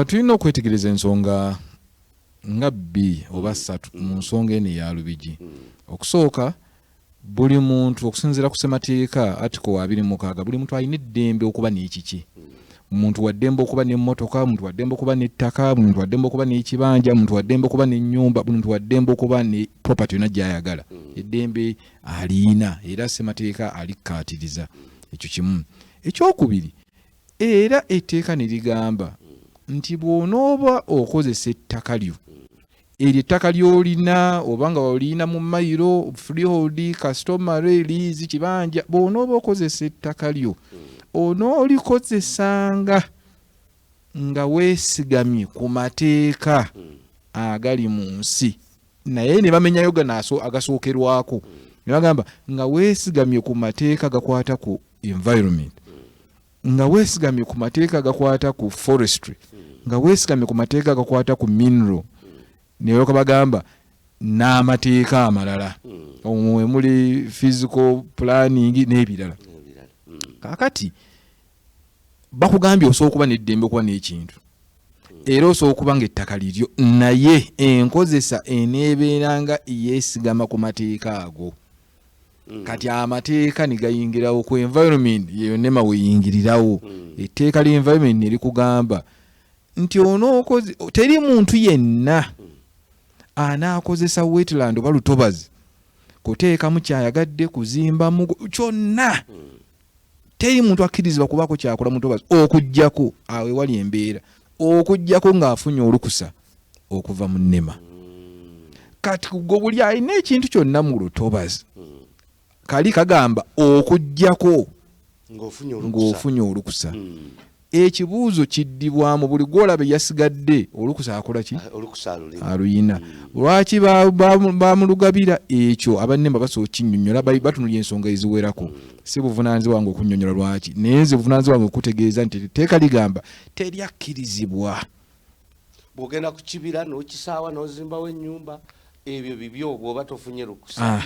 tulina okwetegereza ensonga nga bbiri oba ssatu mu nsonga eno eya Lubigi. Okusooka, buli muntu okusinziira ku ssemateeka Article 26 buli muntu alina eddembe okuba n'ekiki. Omuntu wa ddembe okuba n'emmotoka, omuntu wa ddembe okuba n'ettaka, omuntu wa ddembe okuba n'ekibanja, omuntu wa ddembe okuba n'ennyumba, omuntu wa ddembe okuba ne property yonna gy'ayagala. Eddembe aliina era ssemateeka alikkaatiriza. Ekyo kimu. Ekyokubiri, era etteeka ne ligamba nti bw'onooba okozesa ettaka lyo, eryo ettaka ly'olina oba nga olina mu mayiro, freehold, customary, lease, kibanja, bw'onooba okozesa ettaka lyo onoolikozesanga nga weesigamye ku mateeka agali mu nsi. Naye ne bamenyayo agasookerwako. Ne bagamba nga weesigamye ku mateeka gakwata ku environment, nga weesigamye ku mateeka gakwata ku forestry, nga weesigamye ku mateeka gakwata ku mineral. Neyo bagamba n'amateeka amalala omwe muli physical planning n'ebirala. Kakati bakugambye osobola okuba n'eddembe okuba n'ekintu era osobola okuba ng'ettaka liryo, naye enkozesa eneebeeranga yeesigama ku mateeka ago. Kati amateeka ne gayingirawo ku environment, yeyo nema weeyingirirawo. Etteeka ly'environment ne likugamba nti teri muntu yenna anaakozesa wetland oba lutobazi kuteekamu kyayagadde, kuzimbamu kyonna. Teri muntu akkirizibwa kubaako kyakola mutobazi okuggyako awo ewali embeera, okuggyako ng'afunye olukusa okuva mu nnema. Kati gwe buli alina ekintu kyonna mu lutobazi kali kagamba okuggyako ng'ofunye olukusa. Ekibuuzo kiddibwamu buli gw'olaba yasigadde olukusa akola ki? Aluyina. Lwaki bamulugabira ekyo? Abannema basobola kinnyonnyola, batunulya ensonga eziwerako. Si buvunaanyizibwa wange okunnyonnyola lwaki, naye nze buvunaanyizibwa wange okutegeeza nti etteeka ligamba teryakkirizibwa. Bw'ogenda ku kibira n'okisaawa n'ozimbawo ennyumba, ebyo bibyo bw'oba tofunye lukusa.